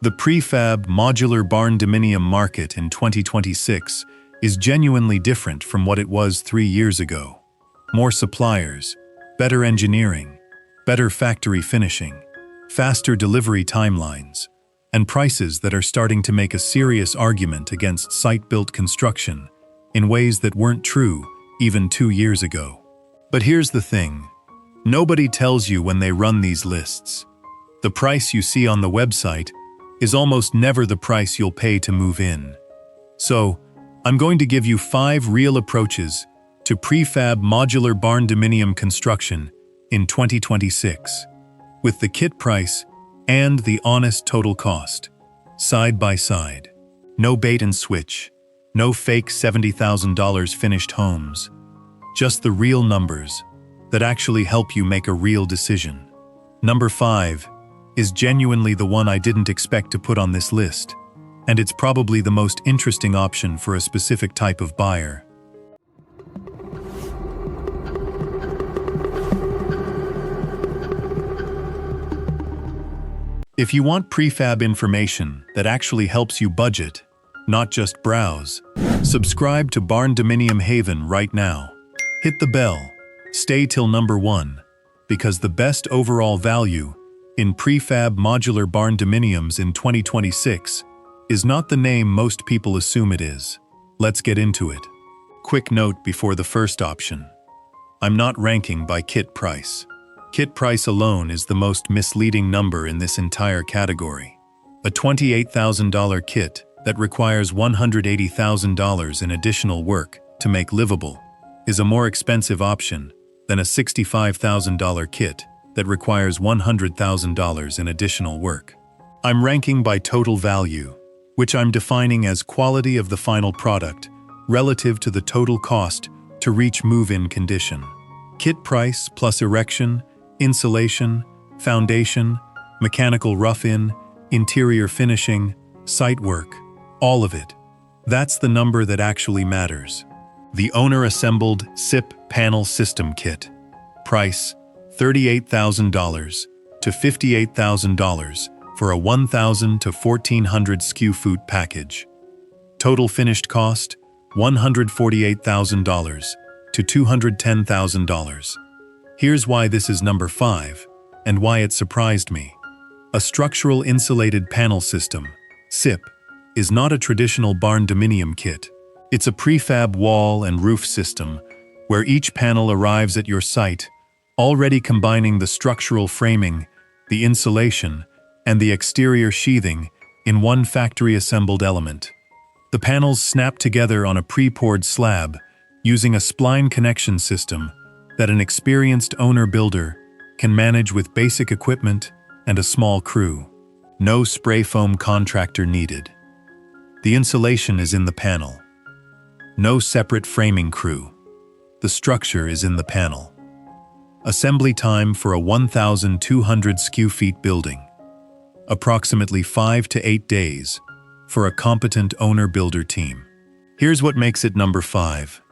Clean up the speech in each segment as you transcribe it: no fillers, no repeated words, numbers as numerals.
The prefab modular Barndominium market in 2026 is genuinely different from what it was 3 years ago. More suppliers, better engineering, better factory finishing, faster delivery timelines, and prices that are starting to make a serious argument against site-built construction in ways that weren't true even 2 years ago. But here's the thing. Nobody tells you when they run these lists. The price you see on the website is almost never the price you'll pay to move in. So, I'm going to give you 5 real approaches to prefab modular Barndominium construction in 2026, with the kit price and the honest total cost, side by side. No bait and switch, no fake $70,000 finished homes, just the real numbers that actually help you make a real decision. Number 5 is genuinely the one I didn't expect to put on this list, and it's probably the most interesting option for a specific type of buyer. If you want prefab information that actually helps you budget, not just browse, subscribe to Barndominium Haven right now. Hit the bell. Stay till number 1, because the best overall value in prefab modular Barndominiums in 2026 is not the name most people assume it is. Let's get into it. Quick note before the first option. I'm not ranking by kit price. Kit price alone is the most misleading number in this entire category. A $28,000 kit that requires $180,000 in additional work to make livable is a more expensive option than a $65,000 kit that requires $100,000 in additional work. I'm ranking by total value, which I'm defining as quality of the final product relative to the total cost to reach move-in condition. Kit price plus erection, insulation, foundation, mechanical rough-in, interior finishing, site work, all of it. That's the number that actually matters. The owner-assembled SIP panel system kit. Price $38,000 to $58,000 for a 1,000 to 1,400 square foot package. Total finished cost $148,000 to $210,000. Here's why this is number 5 and why it surprised me. A structural insulated panel system, SIP, is not a traditional Barndominium kit. It's a prefab wall and roof system where each panel arrives at your site, already combining the structural framing, the insulation, and the exterior sheathing in one factory-assembled element. The panels snap together on a pre-poured slab using a spline connection system that an experienced owner-builder can manage with basic equipment and a small crew. No spray foam contractor needed. The insulation is in the panel. No separate framing crew. The structure is in the panel. Assembly time for a 1,200 square feet building. Approximately 5 to 8 days for a competent owner-builder team. Here's what makes it number 5.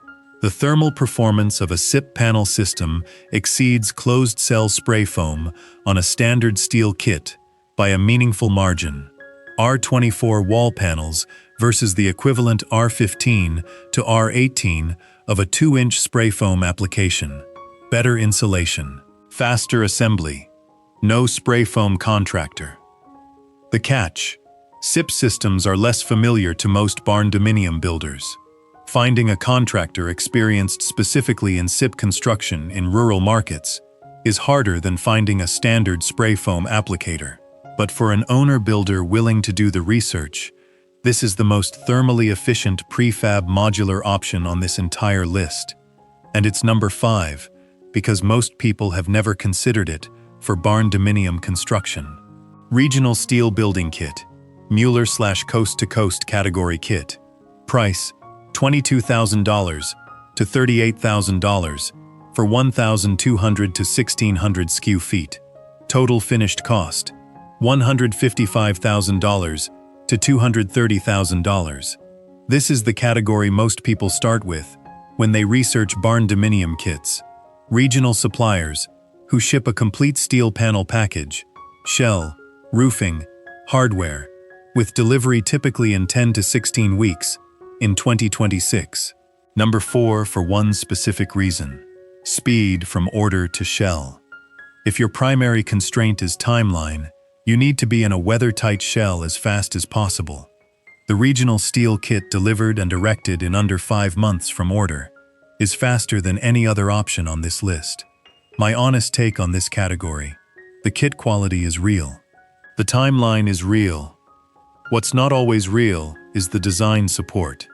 The thermal performance of a SIP panel system exceeds closed-cell spray foam on a standard steel kit by a meaningful margin. R24 wall panels versus the equivalent R15 to R18 of a 2-inch spray foam application. Better insulation. Faster assembly. No spray foam contractor. The catch: SIP systems are less familiar to most Barndominium builders. Finding a contractor experienced specifically in SIP construction in rural markets is harder than finding a standard spray foam applicator. But for an owner-builder willing to do the research, this is the most thermally efficient prefab modular option on this entire list. And it's number 5 because most people have never considered it for Barndominium construction. Regional Steel Building Kit, Mueller/Coast-to-Coast Category Kit. Price $22,000 to $38,000 for 1,200 to 1,600 square feet. Total finished cost $155,000 to $230,000. This is the category most people start with when they research Barndominium kits. Regional suppliers who ship a complete steel panel package, shell, roofing, hardware, with delivery typically in 10 to 16 weeks in 2026. Number 4, for one specific reason: speed from order to shell. If your primary constraint is timeline, you need to be in a weather-tight shell as fast as possible. The regional steel kit delivered and erected in under 5 months from order is faster than any other option on this list. My honest take on this category: the kit quality is real. The timeline is real. What's not always real is the design support.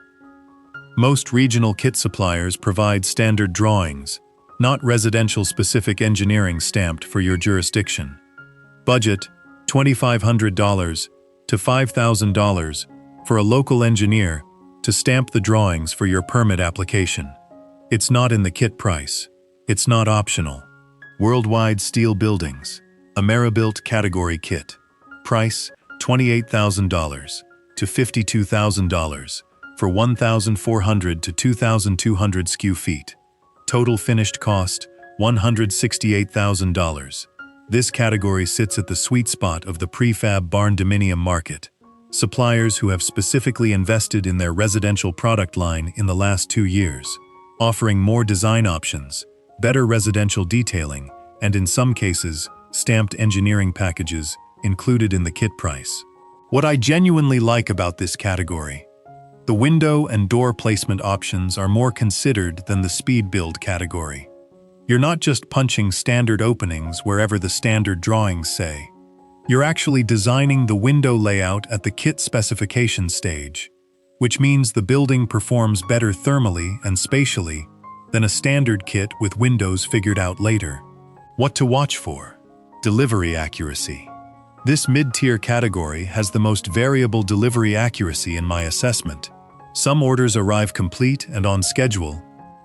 Most regional kit suppliers provide standard drawings, not residential-specific engineering stamped for your jurisdiction. Budget $2,500 to $5,000 for a local engineer to stamp the drawings for your permit application. It's not in the kit price. It's not optional. Worldwide Steel Buildings Ameribuilt Category Kit. Price $28,000 to $52,000 for 1,400 to 2,200 sq ft. Total finished cost $168,000. This category sits at the sweet spot of the prefab Barndominium market. Suppliers who have specifically invested in their residential product line in the last 2 years, offering more design options, better residential detailing, and in some cases, stamped engineering packages included in the kit price. What I genuinely like about this category: the window and door placement options are more considered than the speed build category. You're not just punching standard openings wherever the standard drawings say. You're actually designing the window layout at the kit specification stage, which means the building performs better thermally and spatially than a standard kit with windows figured out later. What to watch for: delivery accuracy. This mid-tier category has the most variable delivery accuracy in my assessment. Some orders arrive complete and on schedule.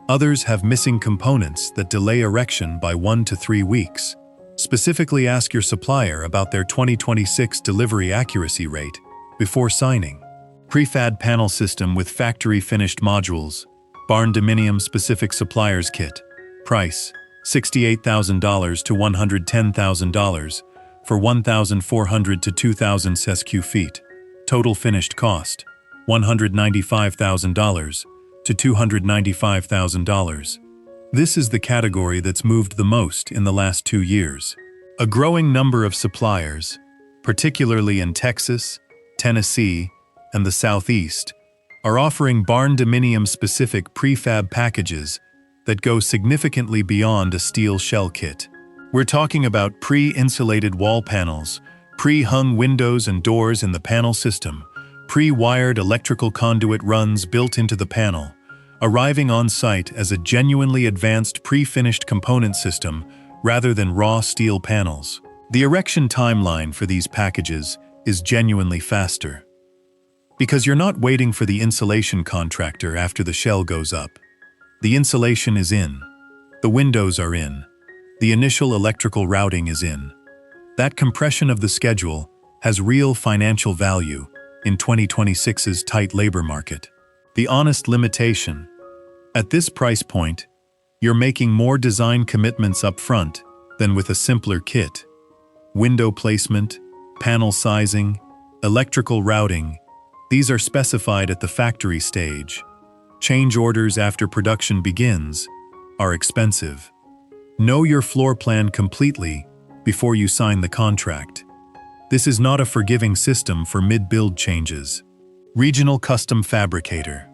Others have missing components that delay erection by 1 to 3 weeks. Specifically ask your supplier about their 2026 delivery accuracy rate before signing. Prefab panel system with factory finished modules. Barndominium specific suppliers kit. Price $68,000 to $110,000 for 1,400 to 2,000 sq ft. Total finished cost $195,000 to $295,000. This is the category that's moved the most in the last 2 years. A growing number of suppliers, particularly in Texas, Tennessee, and the Southeast, are offering Barndominium-specific prefab packages that go significantly beyond a steel shell kit. We're talking about pre-insulated wall panels, pre-hung windows and doors in the panel system, pre-wired electrical conduit runs built into the panel, arriving on site as a genuinely advanced pre-finished component system rather than raw steel panels. The erection timeline for these packages is genuinely faster, because you're not waiting for the insulation contractor after the shell goes up. The insulation is in. The windows are in. The initial electrical routing is in. That compression of the schedule has real financial value in 2026's tight labor market. The honest limitation: at this price point, you're making more design commitments up front than with a simpler kit. Window placement, panel sizing, electrical routing, these are specified at the factory stage. Change orders after production begins are expensive. Know your floor plan completely before you sign the contract. This is not a forgiving system for mid-build changes. Regional custom fabricator.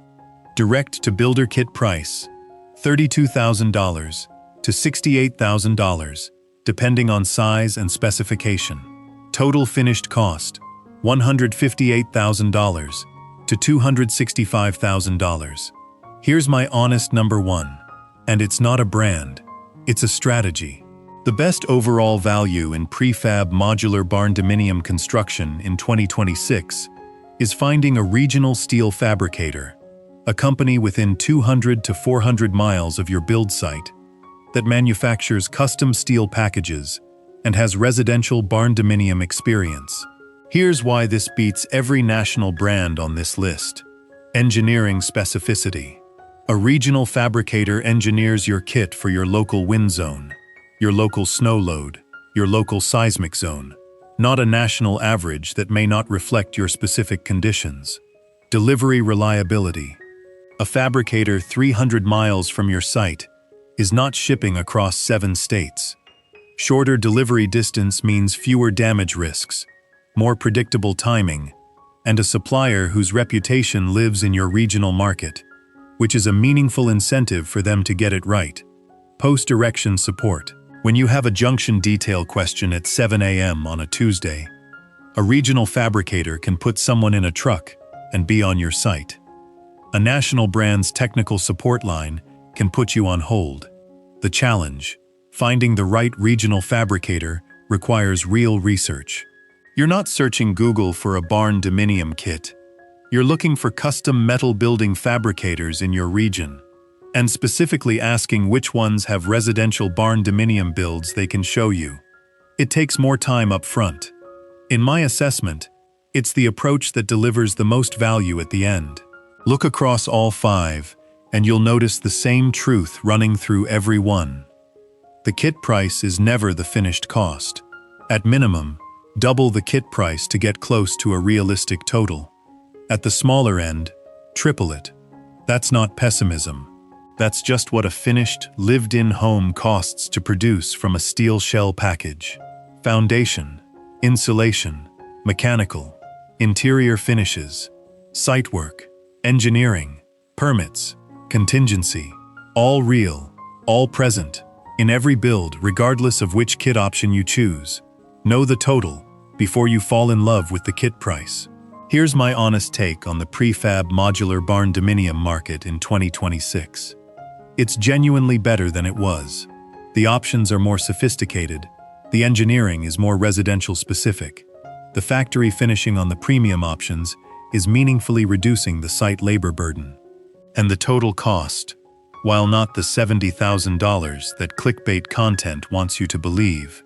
Direct to builder kit price, $32,000 to $68,000, depending on size and specification. Total finished cost, $158,000 to $265,000. Here's my honest number 1, and it's not a brand, it's a strategy. The best overall value in prefab modular Barndominium construction in 2026 is finding a regional steel fabricator, a company within 200 to 400 miles of your build site that manufactures custom steel packages and has residential Barndominium experience. Here's why this beats every national brand on this list. Engineering specificity. A regional fabricator engineers your kit for your local wind zone, your local snow load, your local seismic zone. not a national average that may not reflect your specific conditions. Delivery reliability. A fabricator 300 miles from your site is not shipping across 7 states. Shorter delivery distance means fewer damage risks, more predictable timing, and a supplier whose reputation lives in your regional market, which is a meaningful incentive for them to get it right. Post-erection support. When you have a junction detail question at 7 a.m. on a Tuesday, a regional fabricator can put someone in a truck and be on your site. A national brand's technical support line can put you on hold. The challenge, finding the right regional fabricator, requires real research. You're not searching Google for a Barndominium kit. You're looking for custom metal building fabricators in your region, and specifically asking which ones have residential Barndominium builds they can show you. It takes more time up front. In my assessment, it's the approach that delivers the most value at the end. Look across all 5, and you'll notice the same truth running through every one. The kit price is never the finished cost. At minimum, double the kit price to get close to a realistic total. At the smaller end, triple it. That's not pessimism. That's just what a finished, lived-in home costs to produce from a steel shell package. Foundation, insulation, mechanical, interior finishes, site work, engineering, permits, contingency, all real, all present, in every build regardless of which kit option you choose. Know the total before you fall in love with the kit price. Here's my honest take on the prefab modular Barndominium market in 2026. It's genuinely better than it was. The options are more sophisticated. The engineering is more residential specific. The factory finishing on the premium options is meaningfully reducing the site labor burden. And the total cost, while not the $70,000 that clickbait content wants you to believe,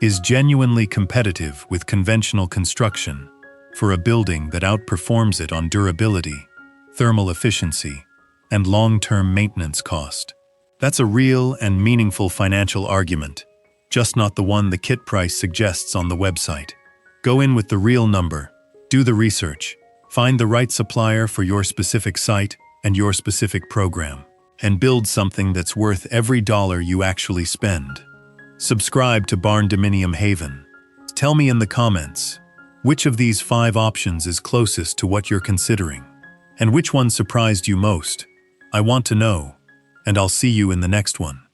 is genuinely competitive with conventional construction for a building that outperforms it on durability, thermal efficiency, and long-term maintenance cost. That's a real and meaningful financial argument, just not the one the kit price suggests on the website. Go in with the real number, do the research, find the right supplier for your specific site and your specific program, and build something that's worth every dollar you actually spend. Subscribe to Barndominium Haven. Tell me in the comments, which of these 5 options is closest to what you're considering? And which one surprised you most? I want to know, and I'll see you in the next one.